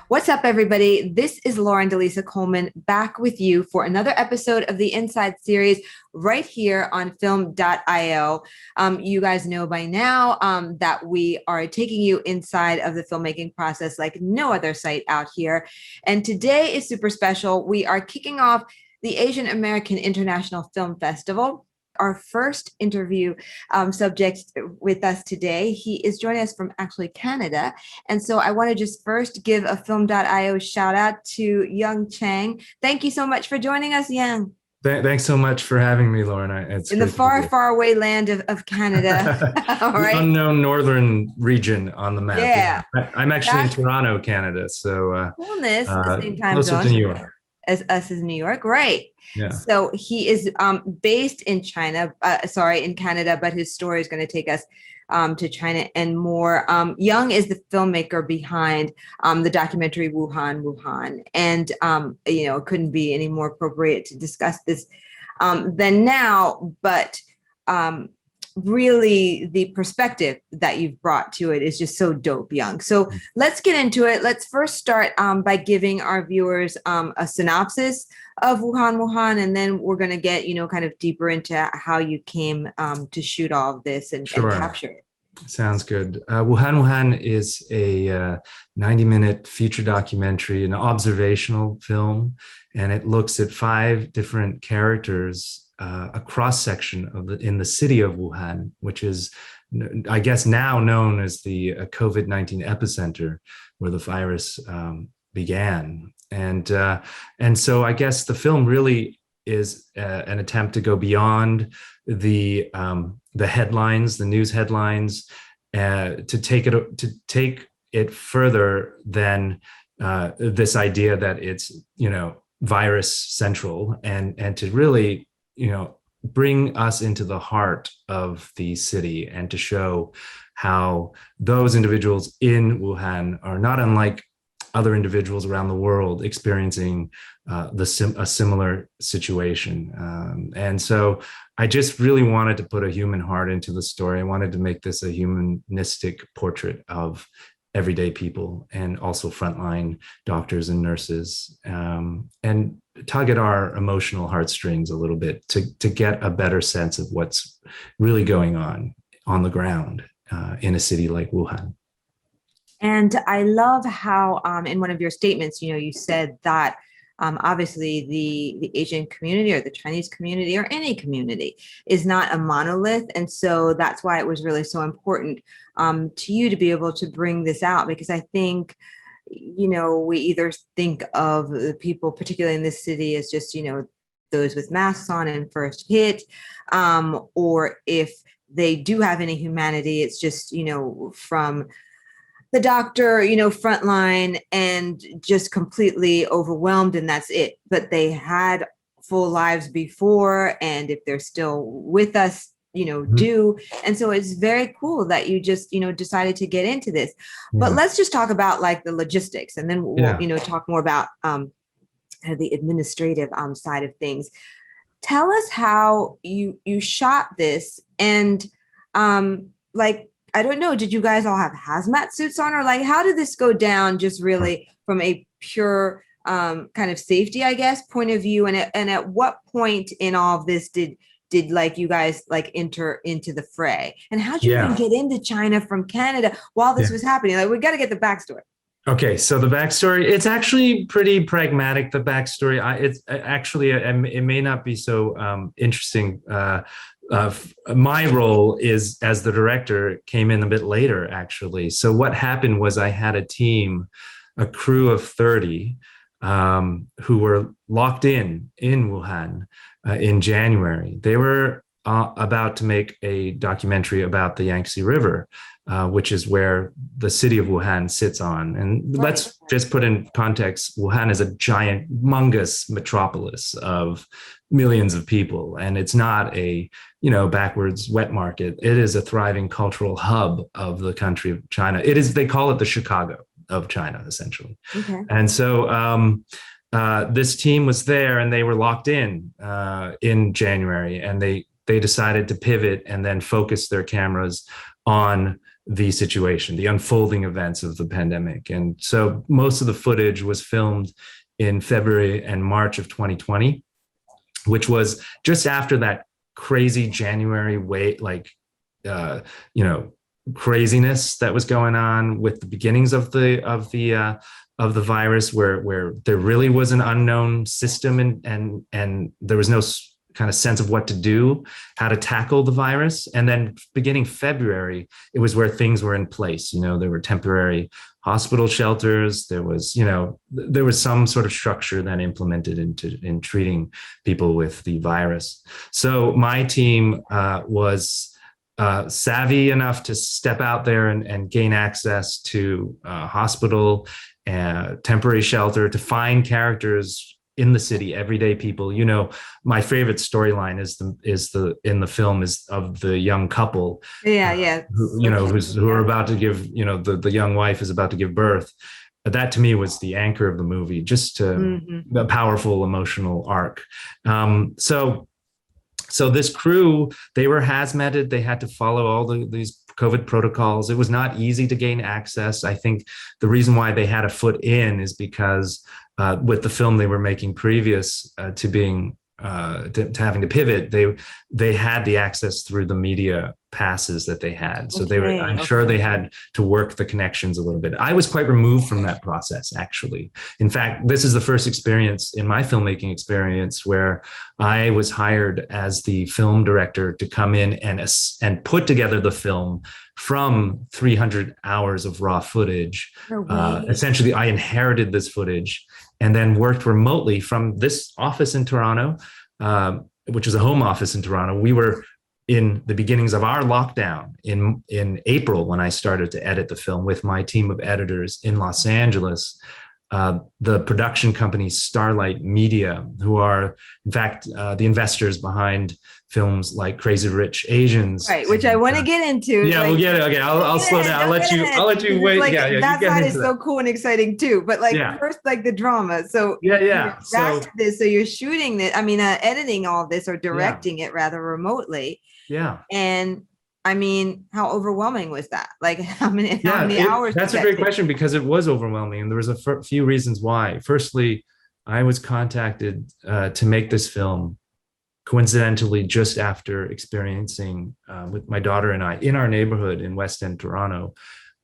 What's up, everybody? This is Lauren deLisa Coleman back with you for another episode of the Inside series right here on film.io. You guys know by now that we are taking you inside of the filmmaking process like no other site out here. And today is super special. We are kicking off the Asian American International Film Festival. Our first interview subject with us today. He is joining us from actually Canada. And so I want to just first give a film.io shout out to Yung Chang. Thank you so much for joining us, Yung. Thanks so much for having me, Lauren. It's in the far away land of Canada. All right. The unknown northern region on the map. Yeah. I'm actually in Toronto, Canada. So coolness, the same time closer to New York. As us as New York, right? Yeah. So he is based in China, in Canada, but his story is going to take us to China and more. Yung is the filmmaker behind the documentary Wuhan Wuhan, and it couldn't be any more appropriate to discuss this than now. But really, the perspective that you've brought to it is just so dope, Yung. So let's get into it. Let's first start by giving our viewers a synopsis of Wuhan Wuhan, and then we're going to get, kind of deeper into how you came to shoot all of this and capture it. Sounds good. Wuhan Wuhan is a 90-minute feature documentary, an observational film, and it looks at 5 different characters, a cross-section in the city of Wuhan, which is, I guess, now known as the COVID-19 epicenter, where the virus began. And so I guess the film really is an attempt to go beyond the headlines, the news headlines, to take it further than this idea that it's virus central, and to really bring us into the heart of the city and to show how those individuals in Wuhan are not unlike other individuals around the world experiencing a similar situation. And so I just really wanted to put a human heart into the story. I wanted to make this a humanistic portrait of everyday people and also frontline doctors and nurses, and tug at our emotional heartstrings a little bit to get a better sense of what's really going on the ground in a city like Wuhan. And I love how in one of your statements, you said that obviously the Asian community or the Chinese community or any community is not a monolith. And so that's why it was really so important to you to be able to bring this out, because I think, we either think of the people, particularly in this city, as just, those with masks on and first hit, or if they do have any humanity, it's just, from the doctor, frontline and just completely overwhelmed, and that's it. But they had full lives before, and if they're still with us, do. And so it's very cool that you just, decided to get into this. But let's just talk about like the logistics, and then we'll, talk more about the administrative side of things. Tell us how you shot this, and I don't know, did you guys all have hazmat suits on, or like, how did this go down just really from a pure kind of safety, I guess, point of view? And at what point in all of this did like you guys like enter into the fray? And how'd you even get into China from Canada while this was happening? Like, we got to get the backstory. Okay, so the backstory, it's actually pretty pragmatic, the backstory. It's actually, it may not be so interesting. My role is as the director came in a bit later, actually. So what happened was I had a team, a crew of 30 who were locked in Wuhan in January. They were about to make a documentary about the Yangtze River, which is where the city of Wuhan sits on. And let's just put in context, Wuhan is a giant, humongous metropolis of millions of people. And it's not a, backwards wet market. It is a thriving cultural hub of the country of China. It is, they call it the Chicago of China, essentially. Okay. And so this team was there, and they were locked in January, and they decided to pivot and then focus their cameras on the situation, the unfolding events of the pandemic. And so most of the footage was filmed in February and March of 2020, which was just after that crazy January craziness that was going on with the beginnings of the virus, where there really was an unknown system, and there was no kind of sense of what to do, how to tackle the virus. And then beginning February, it was where things were in place. There were temporary hospital shelters. There was some sort of structure then implemented in treating people with the virus. So my team was savvy enough to step out there and gain access to hospital, temporary shelter, to find characters in the city, everyday people. My favorite storyline in the film is of the young couple. Who are about to give, the young wife is about to give birth. That to me was the anchor of the movie, just a powerful emotional arc. So this crew, they were hazmated. They had to follow all these COVID protocols. It was not easy to gain access. I think the reason why they had a foot in is because with the film they were making previous to being to having to pivot, they had the access through the media passes that they had. So I'm sure they had to work the connections a little bit. I was quite removed from that process, actually. In fact, this is the first experience in my filmmaking experience where I was hired as the film director to come in and put together the film from 300 hours of raw footage. Essentially, I inherited this footage and then worked remotely from this office in Toronto, which is a home office in Toronto. We were in the beginnings of our lockdown in April when I started to edit the film with my team of editors in Los Angeles. The production company Starlight Media, who are in fact the investors behind films like Crazy Rich Asians, right? Which I want to get into. Yeah, we'll get it. Okay, I'll slow down. I'll let you wait. That side is so cool and exciting too. But first, the drama. So so you're shooting this. Editing all this or directing it rather remotely. Yeah. And how overwhelming was that? How many hours? That's a great question, because it was overwhelming. And there was a few reasons why. Firstly, I was contacted to make this film coincidentally just after experiencing with my daughter and I in our neighborhood in West End, Toronto,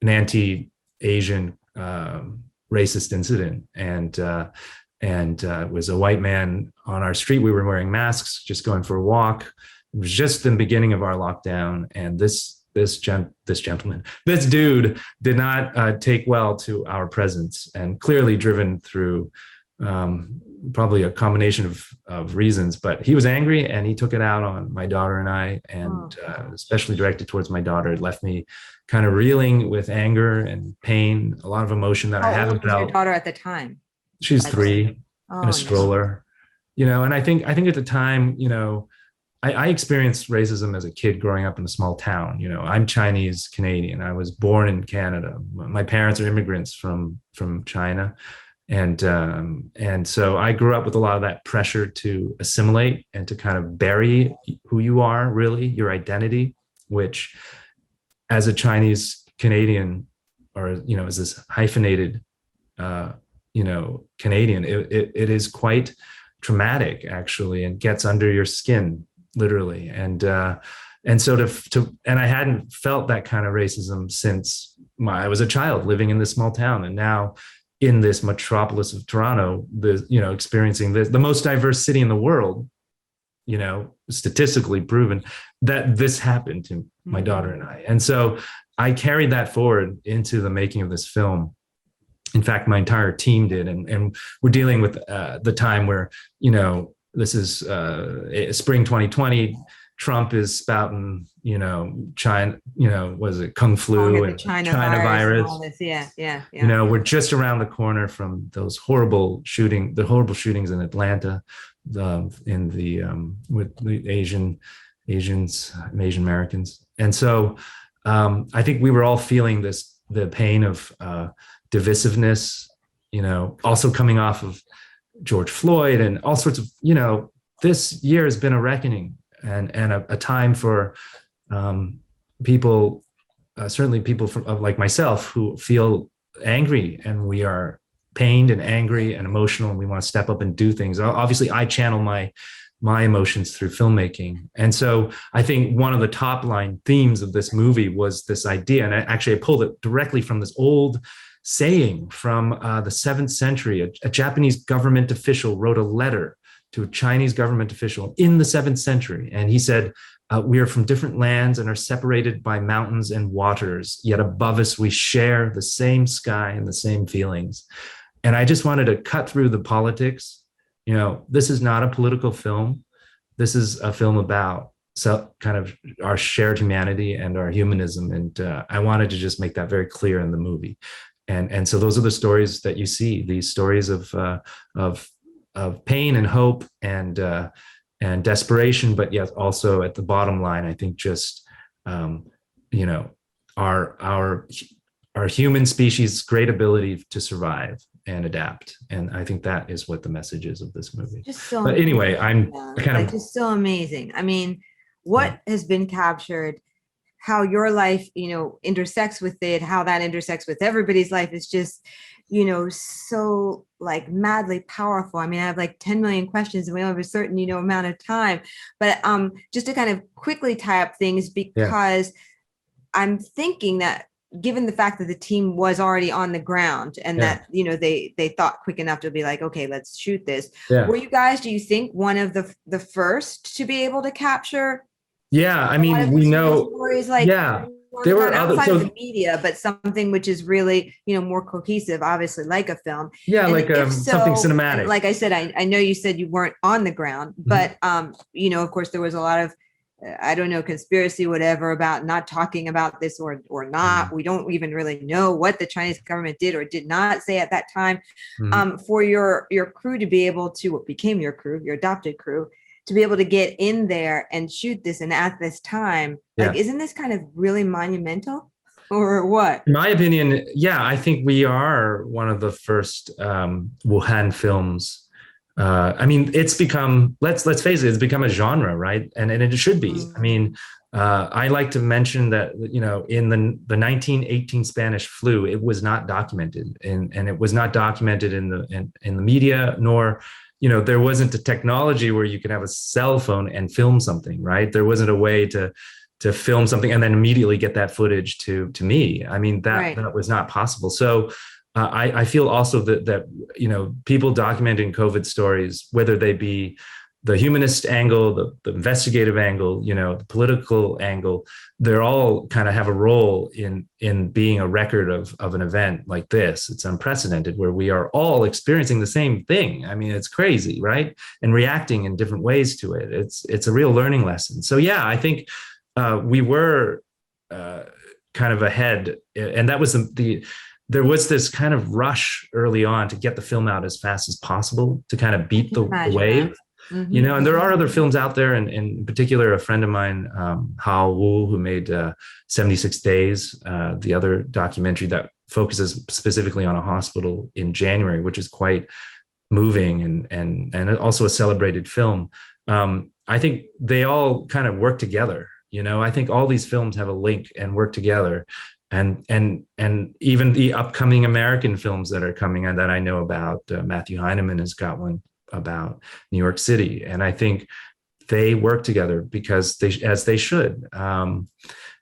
an anti-Asian racist incident. And it was a white man on our street. We were wearing masks, just going for a walk. It was just the beginning of our lockdown, and this dude did not take well to our presence, and clearly driven through probably a combination of reasons. But he was angry, and he took it out on my daughter and I, and especially directed towards my daughter. It left me kind of reeling with anger and pain, a lot of emotion that I haven't felt. Your daughter at the time? She's 3 in a stroller, and I think at the time, I experienced racism as a kid growing up in a small town. I'm Chinese Canadian. I was born in Canada. My parents are immigrants from China. And so I grew up with a lot of that pressure to assimilate and to kind of bury who you are, really, your identity, which as a Chinese Canadian, or, as this hyphenated, Canadian, it is quite traumatic, actually, and gets under your skin, literally. And so and I hadn't felt that kind of racism since I was a child living in this small town. And now in this metropolis of Toronto, experiencing the most diverse city in the world, statistically proven that this happened to my daughter and I. And so I carried that forward into the making of this film. In fact, my entire team did. And we're dealing with the time where, this is spring 2020. Trump is spouting, China, was it Kung Flu and China virus? All this. Yeah. We're just around the corner from those horrible shootings in Atlanta, with the Asians and Asian Americans. And so I think we were all feeling the pain of divisiveness, also coming off of George Floyd and all sorts of, this year has been a reckoning and a time for people certainly people like myself who feel angry, and we are pained and angry and emotional, and we want to step up and do things. Obviously, I channel my emotions through filmmaking. And so I think one of the top line themes of this movie was this idea, and I pulled it directly from this old saying from the 7th century. A Japanese government official wrote a letter to a Chinese government official in the 7th century. And he said, we are from different lands and are separated by mountains and waters, yet above us we share the same sky and the same feelings. And I just wanted to cut through the politics. This is not a political film. This is a film about kind of our shared humanity and our humanism. And I wanted to just make that very clear in the movie. And so those are the stories that you see, these stories of pain and hope and desperation, but yet also at the bottom line, I think just our human species' great ability to survive and adapt. And I think that is what the message is of this movie. Just so but anyway, amazing, just so amazing. I mean, what has been captured, how your life, intersects with it, how that intersects with everybody's life is just, so like madly powerful. I mean, I have like 10 million questions and we only have a certain, amount of time, but just to kind of quickly tie up things, because I'm thinking that given the fact that the team was already on the ground and that, they thought quick enough to be like, okay, let's shoot this. Were you guys, do you think, one of the first to be able to capture? Yeah, I mean, we know stories like there were outside of the media, but something which is really, more cohesive, obviously, like a film. Yeah, and like something cinematic. Like I said, I know you said you weren't on the ground, but of course, there was a lot of I don't know, conspiracy, whatever, about not talking about this or not. We don't even really know what the Chinese government did or did not say at that time. For your crew to be able to, what became your crew, your adopted crew, to be able to get in there and shoot this and at this time, like, isn't this kind of really monumental or what? In my opinion, I think we are one of the first Wuhan films. I mean, it's become, let's face it, it's become a genre, right? And it should be. I mean, I like to mention that, in the 1918 Spanish flu, it was not documented, and it was not documented in the media, nor, there wasn't a technology where you could have a cell phone and film something, right? There wasn't a way to film something and then immediately get that footage to me. I mean, that was not possible. So I feel also that people documenting COVID stories, whether they be the humanist angle, the investigative angle, the political angle, they're all kind of have a role in being a record of an event like this. It's unprecedented, where we are all experiencing the same thing. I mean, it's crazy, right? And reacting in different ways to it. It's a real learning lesson. So I think we were kind of ahead, and that was there was this kind of rush early on to get the film out as fast as possible to kind of beat the wave. And there are other films out there, and in particular, a friend of mine, Hao Wu, who made 76 Days, the other documentary that focuses specifically on a hospital in January, which is quite moving and also a celebrated film. I think they all kind of work together. I think all these films have a link and work together. And even the upcoming American films that are coming and that I know about, Matthew Heineman has got one about New York City, and I think they work together because as they should. And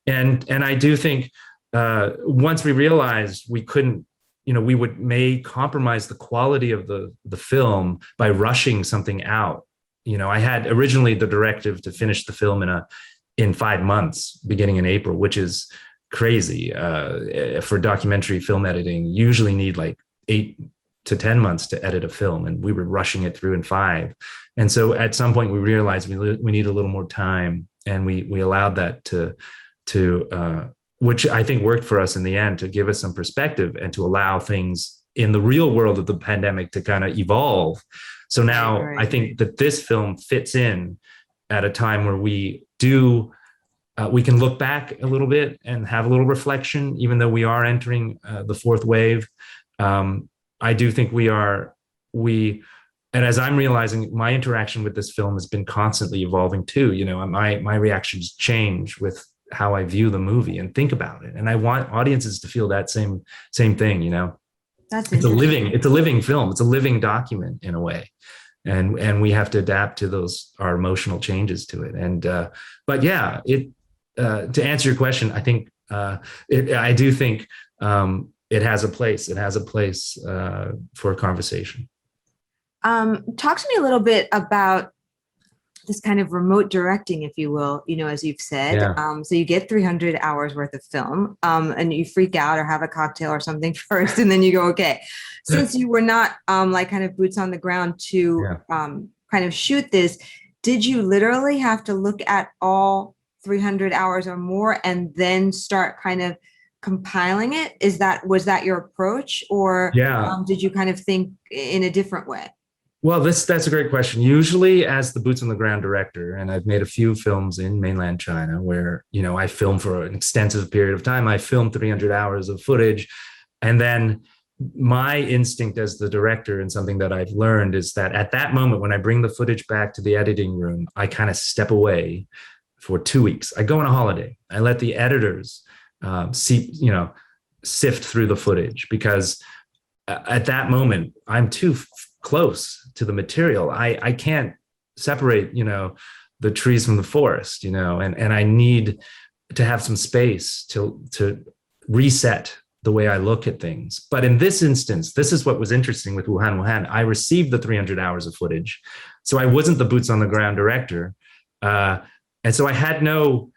I do think once we realized we couldn't, we may compromise the quality of the film by rushing something out. I had originally the directive to finish the film in 5 months, beginning in April, which is crazy for documentary film editing. You usually need like 8 to 10 months to edit a film, and we were rushing it through in 5. And so at some point we realized we need a little more time, and we allowed that to which I think worked for us in the end, to give us some perspective and to allow things in the real world of the pandemic to kind of evolve. So now I think that this film fits in at a time where we can look back a little bit and have a little reflection, even though we are entering the 4th wave. I do think and as I'm realizing, my interaction with this film has been constantly evolving too. My reactions change with how I view the movie and think about it. And I want audiences to feel that same thing, you know. That's It's interesting. a living film. It's a living document in a way. And we have to adapt to our emotional changes to it. And but yeah, to answer your question, I think I do think it has a place. It has a place for a conversation. Talk to me a little bit about this kind of remote directing, if you will, as you've said. Yeah. So you get 300 hours worth of film, and you freak out or have a cocktail or something first, and then you go, okay, since you were not like kind of boots on the ground to kind of shoot this, did you literally have to look at all 300 hours or more and then start kind of compiling it? Was that your approach, or did you kind of think in a different way? Well, that's a great question. Usually as the boots on the ground director, and I've made a few films in mainland China where, I film for an extensive period of time. I filmed 300 hours of footage. And then my instinct as the director, and something that I've learned, is that at that moment, when I bring the footage back to the editing room, I kind of step away for 2 weeks. I go on a holiday. I let the editors sift through the footage, because at that moment, I'm too close to the material. I can't separate, the trees from the forest, and I need to have some space to reset the way I look at things. But in this instance, this is what was interesting with Wuhan Wuhan. I received the 300 hours of footage. So I wasn't the boots on the ground director. And so I had no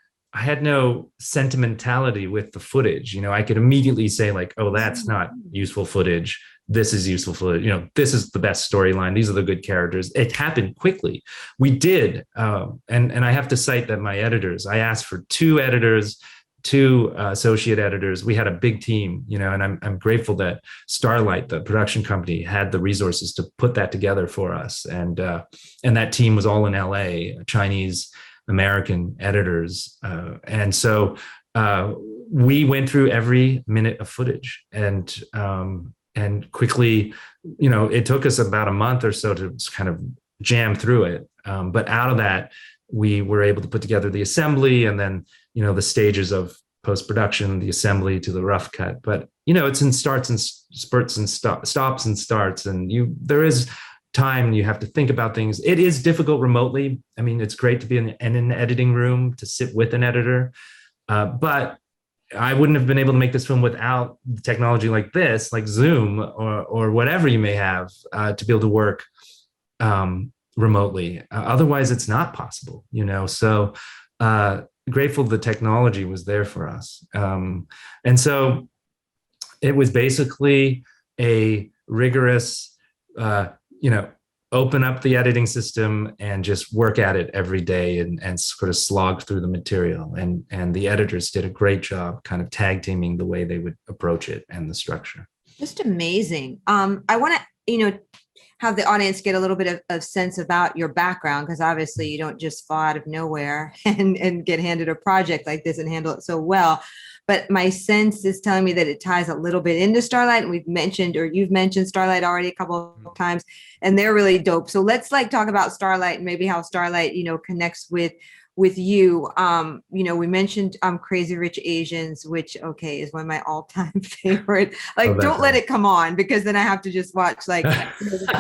sentimentality with the footage. I could immediately say like, oh, that's not useful footage. This is useful footage. This is the best storyline. These are the good characters. It happened quickly. We did. And I have to cite that my editors, I asked for 2 editors, 2 associate editors. We had a big team, and I'm grateful that Starlight, the production company, had the resources to put that together for us. And that team was all in LA, Chinese American editors. And so we went through every minute of footage, and quickly, it took us about a month or so to kind of jam through it. But out of that, we were able to put together the assembly, and then, the stages of post-production, the assembly to the rough cut. But, it's in starts and spurts and stops and starts. And there is time, you have to think about things. It is difficult remotely. I mean, it's great to be in an editing room, to sit with an editor. But I wouldn't have been able to make this film without technology like this, like Zoom or whatever you may have, to be able to work remotely. Otherwise, it's not possible, So grateful the technology was there for us. And so it was basically a rigorous, open up the editing system and just work at it every day, and sort of slog through the material. And the editors did a great job kind of tag teaming the way they would approach it and the structure. Just amazing. I want to, have the audience get a little bit of sense about your background, because obviously you don't just fall out of nowhere and get handed a project like this and handle it so well. But my sense is telling me that it ties a little bit into Starlight. And you've mentioned Starlight already a couple of times, and they're really dope. So let's talk about Starlight and maybe how Starlight, connects with you. We mentioned Crazy Rich Asians, which is one of my all-time favorite. Don't let it come on, because then I have to just watch the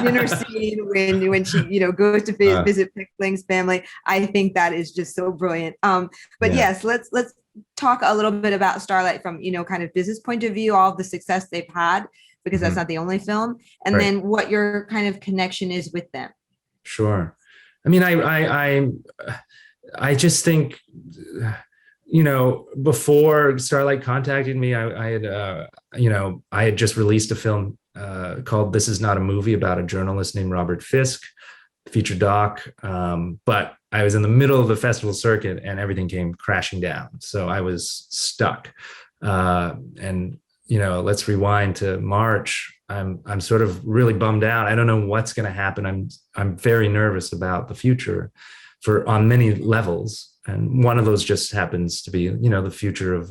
dinner scene when she goes to visit Pickling's family. I think that is just so brilliant. Yes, let's talk a little bit about Starlight from kind of business point of view, all the success they've had, because that's not the only film, and then what your kind of connection is with them. Sure. I mean, I just think, before Starlight contacted me, I had just released a film called This Is Not a Movie, about a journalist named Robert Fisk, feature doc. But I was in the middle of the festival circuit and everything came crashing down. So I was stuck. And let's rewind to March. I'm sort of really bummed out. I don't know what's going to happen. I'm very nervous about the future on many levels. And one of those just happens to be, the future of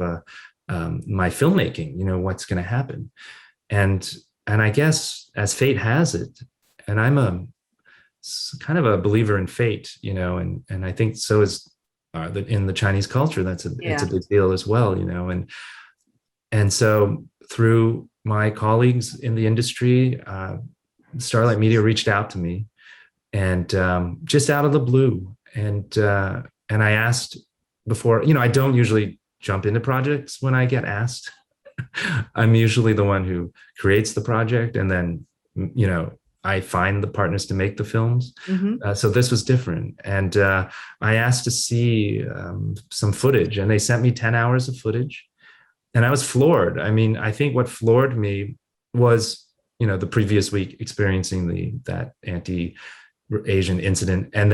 my filmmaking, what's going to happen. And I guess as fate has it, and I'm kind of a believer in fate, and I think so is in the Chinese culture. It's Yeah. a big deal as well, and so through my colleagues in the industry, Starlight Media reached out to me, and just out of the blue, and I asked before. I don't usually jump into projects when I get asked. I'm usually the one who creates the project, and then I find the partners to make the films. Mm-hmm. So this was different, and I asked to see some footage, and they sent me 10 hours of footage, and I was floored. I mean, I think what floored me was the previous week experiencing that anti-Asian incident, and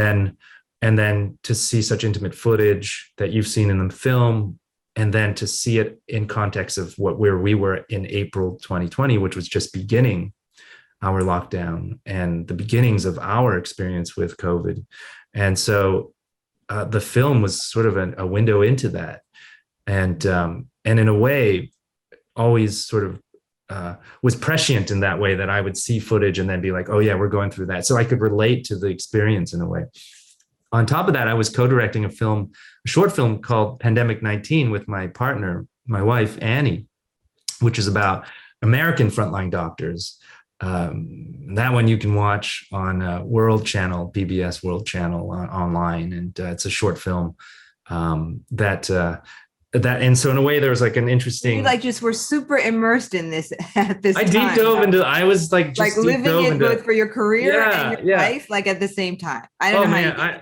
then to see such intimate footage that you've seen in the film, and then to see it in context of where we were in April 2020, which was just beginning our lockdown and the beginnings of our experience with COVID. And so the film was sort of a window into that. And in a way, always sort of was prescient in that way, that I would see footage and then be like, oh yeah, we're going through that. So I could relate to the experience in a way. On top of that, I was co-directing a short film called Pandemic 19 with my partner, my wife, Annie, which is about American frontline doctors. That one you can watch on World Channel, PBS World Channel online. And it's a short film and so in a way there was like an interesting, You just were super immersed in this at this I time. deep dove into, I was like just living it both for your career and your life, at the same time. I don't know how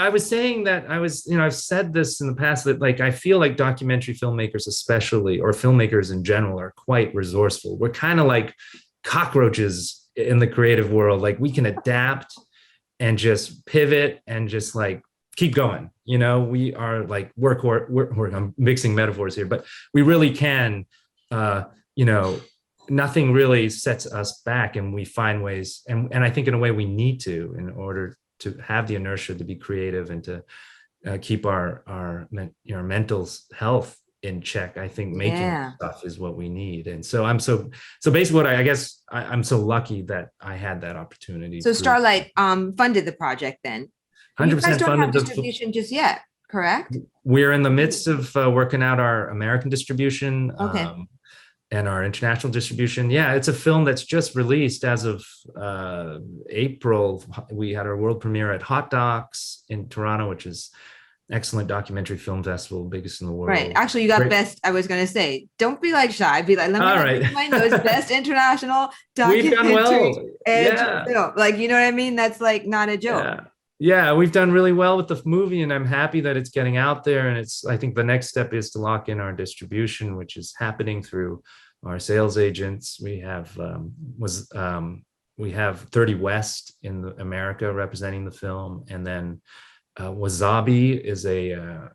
I was saying that I've said this in the past, that I feel like documentary filmmakers especially, or filmmakers in general, are quite resourceful. We're kind of like cockroaches in the creative world. We can adapt and just pivot and just keep going. We are work. I'm mixing metaphors here, but we really can. Nothing really sets us back, and we find ways. And I think in a way we need to, in order to have the inertia to be creative and to keep our mental health in check. I think making stuff is what we need. And so basically I guess I'm so lucky that I had that opportunity. So Starlight funded the project then. 100% you guys don't funded have distribution just yet, correct? We're in the midst of working out our American distribution. Okay. And our international distribution. Yeah, it's a film that's just released as of April. We had our world premiere at Hot Docs in Toronto, which is excellent documentary film festival, biggest in the world. Right. Actually, you got best. I was going to say, don't be shy. Be let me my nose. Best international documentary. We've done well. Film. You know what I mean? That's not a joke. Yeah, we've done really well with the movie, and I'm happy that it's getting out there. And I think the next step is to lock in our distribution, which is happening through our sales agents. We have 30 West in America representing the film, and then Wasabi is a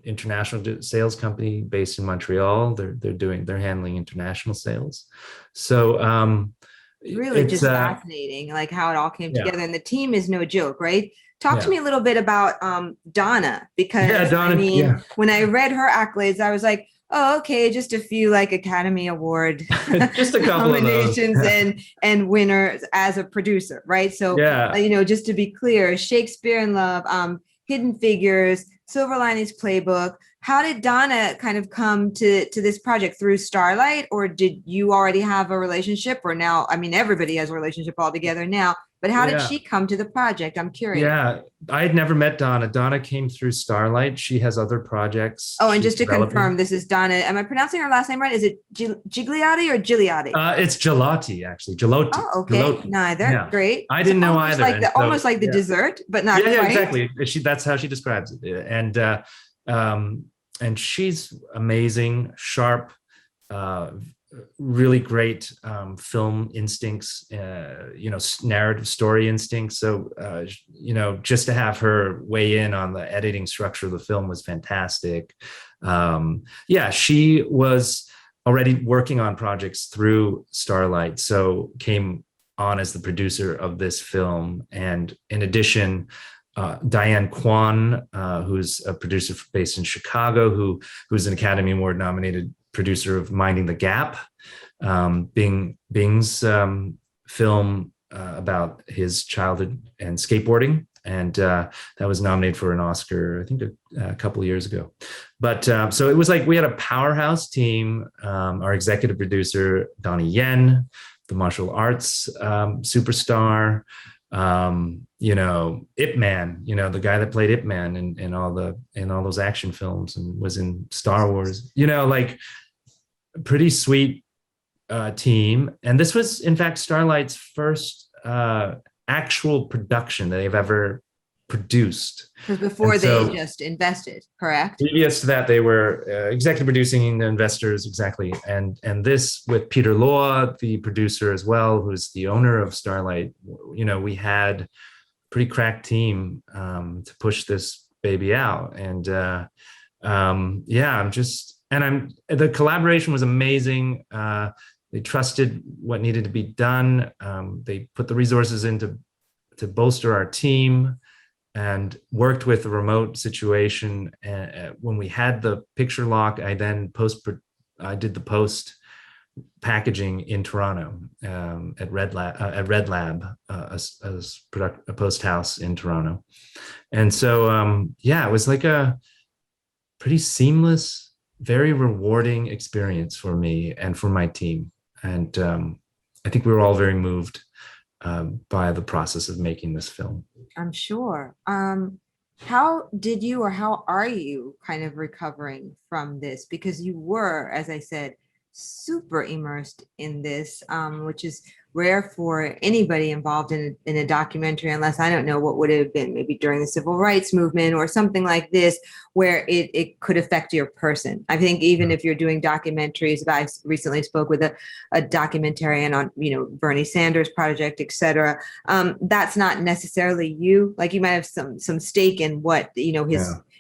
international sales company based in Montreal. They're handling international sales. So really just fascinating, how it all came together. And the team is no joke, right? Talk to me a little bit about Donna, because when I read her accolades, I was like, oh, okay, just a few Academy Award just a couple nominations and winners as a producer, right? So just to be clear, Shakespeare in Love, Hidden Figures, Silver Linings Playbook. How did Donna kind of come to this project? Through Starlight, or did you already have a relationship? Or now, everybody has a relationship all together now, but how did she come to the project? I'm curious. Yeah, I had never met Donna. Donna came through Starlight. She has other projects. Oh, and just to confirm, this is Donna. Am I pronouncing her last name right? Is it Gigliotti or Gigliotti? It's Gelati, actually. Gelotti. Oh, okay. Gelotti. Neither. Yeah. Great. I didn't know either. Almost like the dessert, but not quite. Yeah, exactly. That's how she describes it. And she's amazing, sharp, really great film instincts, narrative story instincts. So, just to have her weigh in on the editing structure of the film was fantastic. She was already working on projects through Starlight, so came on as the producer of this film. And in addition, Diane Kwan, who's a producer based in Chicago, who's an Academy Award nominated producer of Minding the Gap, Bing's film about his childhood and skateboarding. and that was nominated for an Oscar, I think, a couple of years ago. But so it was like we had a powerhouse team. Our executive producer, Donnie Yen, the martial arts superstar, Ip Man, the guy that played Ip Man in all those action films and was in Star Wars, like a pretty sweet team. And this was, in fact, Starlight's first actual production that they've ever produced. Because before they just invested, correct? Previous to that, they were executive producing the investors, exactly. And this with Peter Law, the producer as well, who's the owner of Starlight. We had a pretty crack team to push this baby out. And the collaboration was amazing. They trusted what needed to be done. They put the resources in to bolster our team, and worked with the remote situation. When we had the picture lock, I did the post packaging in Toronto at Red Lab, a post house in Toronto. And so, it was like a pretty seamless, very rewarding experience for me and for my team. And I think we were all very moved by the process of making this film. I'm sure. How did you, or how are you kind of recovering from this? Because you were, as I said, super immersed in this, which is rare for anybody involved in a documentary, unless I don't know what would have been maybe during the civil rights movement or something like this, where it could affect your person. I think even if you're doing documentaries, I recently spoke with a documentarian on, Bernie Sanders project, et cetera. That's not necessarily you. Like, you might have some stake in what,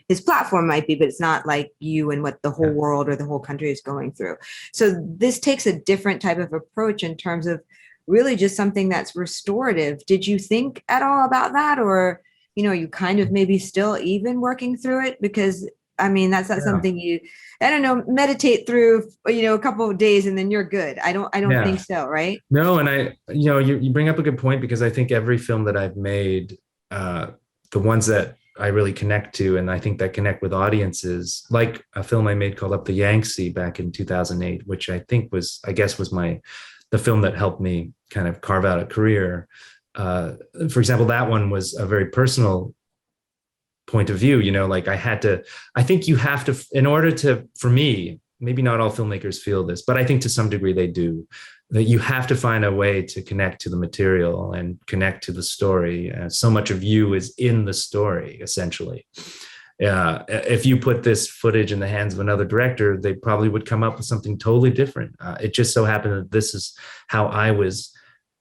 his platform might be, but it's not like you and what the whole world or the whole country is going through. So this takes a different type of approach in terms of really just something that's restorative. Did you think at all about that? Or, you kind of maybe still even working through it? Because that's not something you, meditate through, a couple of days and then you're good. I don't think so. Right. No. And you bring up a good point, because I think every film that I've made, the ones that I really connect to, and I think that connect with audiences, like a film I made called Up the Yangtze back in 2008, which I think was the film that helped me kind of carve out a career. For example, that one was a very personal point of view, I think you have to, in order to, for me, maybe not all filmmakers feel this, but I think to some degree they do, that you have to find a way to connect to the material and connect to the story. So much of you is in the story, essentially. If you put this footage in the hands of another director, they probably would come up with something totally different. It just so happened that this is how I was,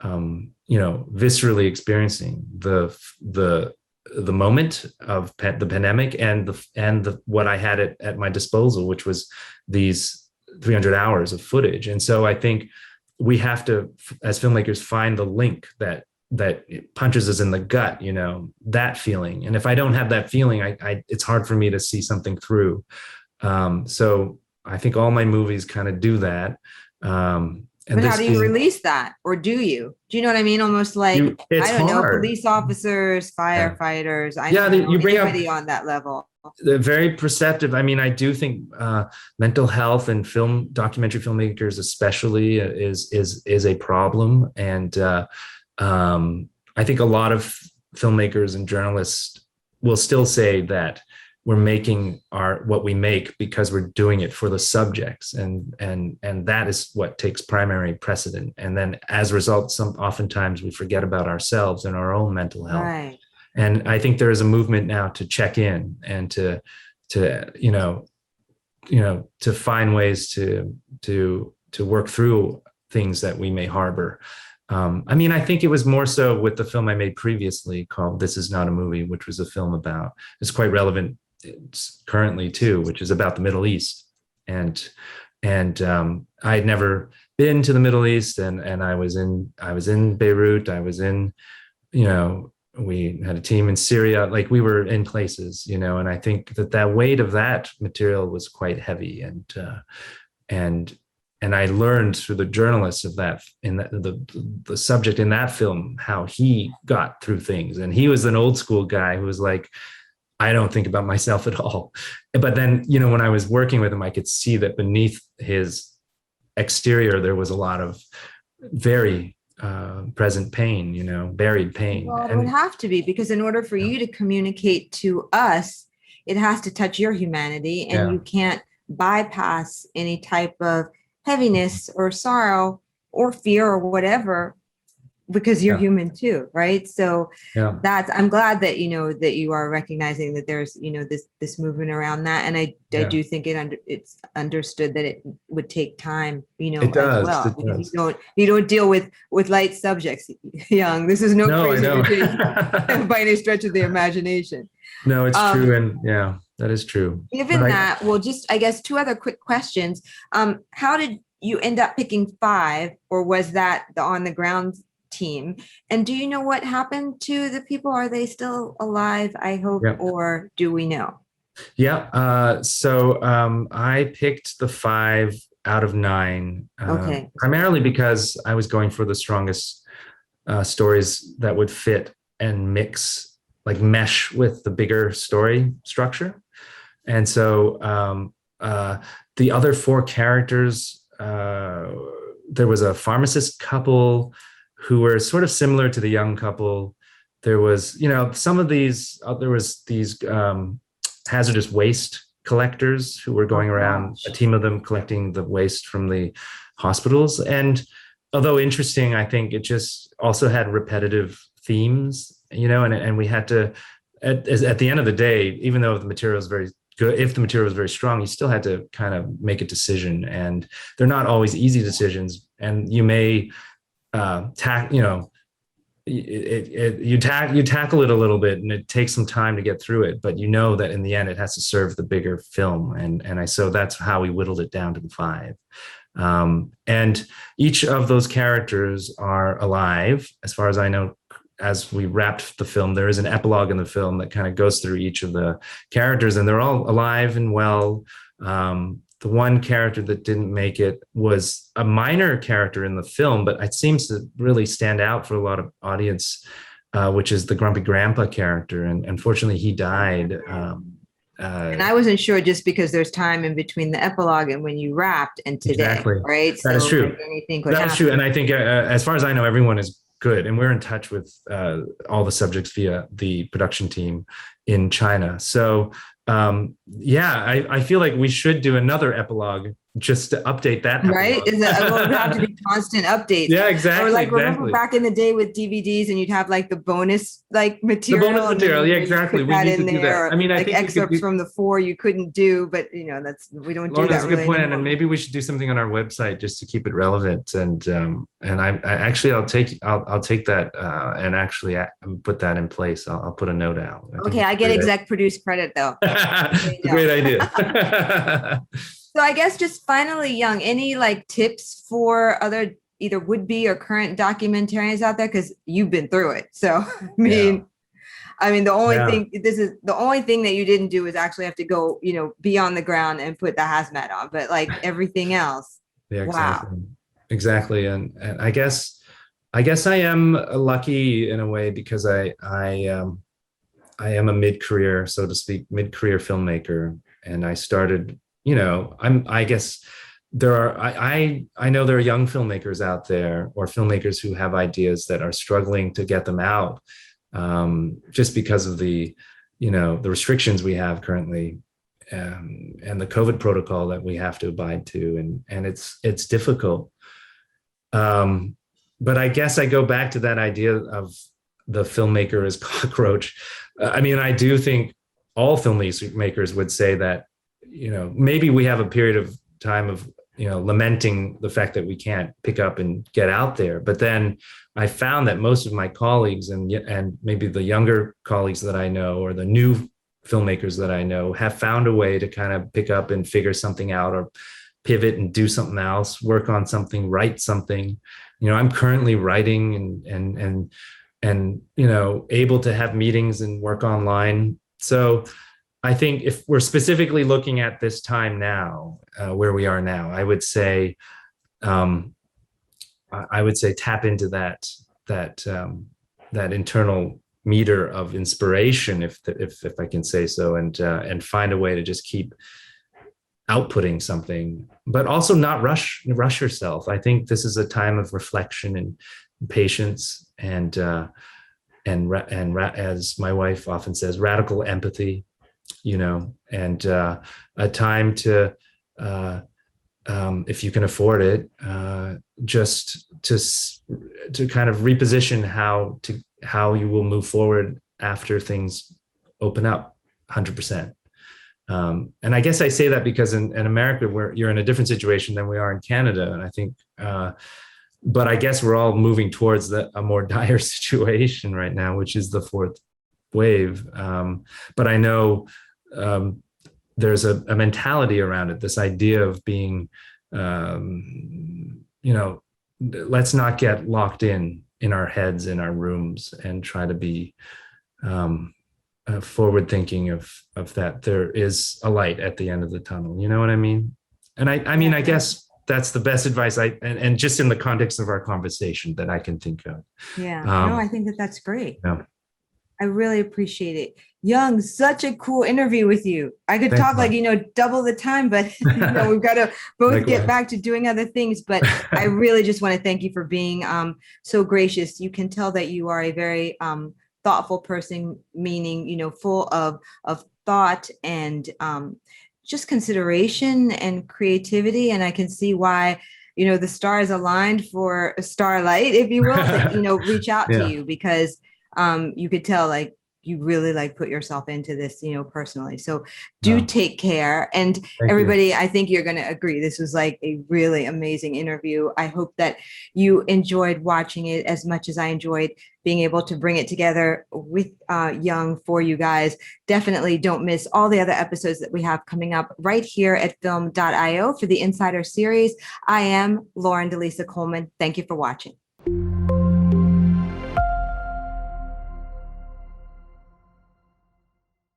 viscerally experiencing the moment of the pandemic and what I had at my disposal, which was these 300 hours of footage. And so I think we have to, as filmmakers, find the link that punches us in the gut, that feeling. And if I don't have that feeling, it's hard for me to see something through. So I think all my movies kind of do that. But how do you release that? Or do you? Do you know what I mean? Almost like, I don't know, police officers, firefighters. You bring anybody on that level. They're very perceptive. I do think mental health and documentary filmmakers especially is a problem. And I think a lot of filmmakers and journalists will still say that we're making what we make because we're doing it for the subjects, and that is what takes primary precedent. And then as a result, oftentimes we forget about ourselves and our own mental health. Right. And I think there is a movement now to check in and to find ways to work through things that we may harbor. I think it was more so with the film I made previously called This Is Not a Movie, which was a film about, it's quite relevant currently too, which is about the Middle East. And I had never been to the Middle East, and I was in Beirut. I was in, we had a team in Syria, like we were in places, and I think that weight of that material was quite heavy. And and I learned through the journalists of that, in the subject in that film, how he got through things. And he was an old school guy who was like, I don't think about myself at all. But then, when I was working with him, I could see that beneath his exterior, there was a lot of very present pain, buried pain. Well, it would have to be, because in order for you to communicate to us, it has to touch your humanity, and you can't bypass any type of heaviness or sorrow or fear or whatever, because you're human too, right? So I'm glad that that you are recognizing that there's this movement around that, and I do think it's understood that it would take time, it does, as well, it because does. you don't deal with light subjects, Young. This is no crazy routine by any stretch of the imagination. No, it's true, and that is true. Given that, well, just I guess 2 other quick questions. How did you end up picking 5, or was that the on the ground team? And do you know what happened to the people? Are they still alive, I hope, or do we know? So I picked the 5 out of 9, primarily because I was going for the strongest stories that would fit and mesh with the bigger story structure. And so the other 4 characters, there was a pharmacist couple who were sort of similar to the young couple. There was, some of these, there was these hazardous waste collectors who were going around, a team of them collecting the waste from the hospitals. And although interesting, I think it just also had repetitive themes, and we had to, at the end of the day, even though the material is very good, if the material was very strong, you still had to kind of make a decision, and they're not always easy decisions. And you may you tackle it a little bit, and it takes some time to get through it, but that in the end it has to serve the bigger film, so that's how we whittled it down to the 5. And each of those characters are alive, as far as I know. As we wrapped the film, there is an epilogue in the film that kind of goes through each of the characters, and they're all alive and well. The one character that didn't make it was a minor character in the film, but it seems to really stand out for a lot of audience, which is the grumpy grandpa character. And unfortunately, he died. And I wasn't sure, just because there's time in between the epilogue and when you wrapped and today, right? That is true. Anything could happen. That is true. And I think, as far as I know, everyone is good. And we're in touch with all the subjects via the production team in China. So I feel like we should do another epilogue just to update that. Right? It would have to be constant updates. Yeah, exactly. Or remember back in the day with DVDs, and you'd have the bonus material. The bonus material, yeah, exactly. We need to do that. I mean, I think excerpts from the 4 you couldn't do, but we don't do that. That's a good point, and maybe we should do something on our website just to keep it relevant. And I actually I'll take that and actually put that in place. I'll put a note out. I get exec produce credit though. Great idea. So I guess just finally, Young, any tips for other either would-be or current documentarians out there? Because you've been through it. So the only thing that you didn't do is actually have to go, be on the ground and put the hazmat on. But everything else, exactly. Wow. Exactly. And I guess I am lucky in a way, because I am a mid-career, so to speak, mid-career filmmaker, and I started. I guess I know there are young filmmakers out there, or filmmakers who have ideas that are struggling to get them out, just because of the restrictions we have currently, and the COVID protocol that we have to abide to, and it's difficult. But I guess I go back to that idea of the filmmaker as cockroach. I do think all filmmakers would say that. Maybe we have a period of time of, lamenting the fact that we can't pick up and get out there. But then I found that most of my colleagues and maybe the younger colleagues that I know, or the new filmmakers that I know, have found a way to kind of pick up and figure something out, or pivot and do something else, work on something, write something. I'm currently writing and able to have meetings and work online. So I think if we're specifically looking at this time now, where we are now, I would say I would say tap into that internal meter of inspiration, if I can say so, and find a way to just keep outputting something, but also not rush yourself. I think this is a time of reflection and patience, and as my wife often says, radical empathy, and a time to, if you can afford it, just to kind of reposition how you will move forward after things open up 100%. And I guess I say that because in America, where you're in a different situation than we are in Canada. And I think, but I guess we're all moving towards a more dire situation right now, which is the fourth wave. But I know there's a mentality around it, this idea of being, let's not get locked in our heads, in our rooms, and try to be forward thinking of that there is a light at the end of the tunnel. You know what I mean? And I guess that's the best advice and just in the context of our conversation that I can think of. Yeah, no, I think that's great. Yeah. I really appreciate it. Yung, such a cool interview with you. I could Thanks, talk like, double the time, but we've got to both get back to doing other things. But I really just want to thank you for being so gracious. You can tell that you are a very thoughtful person, meaning, full of thought and just consideration and creativity. And I can see why, the stars aligned for Starlight, if you will, that, reach out to you, because you could tell like you really put yourself into this, personally. So do take care. And everybody, I think you're going to agree. This was like a really amazing interview. I hope that you enjoyed watching it as much as I enjoyed being able to bring it together with Yung for you guys. Definitely don't miss all the other episodes that we have coming up right here at film.io for the Insider series. I am Lauren deLisa Coleman. Thank you for watching.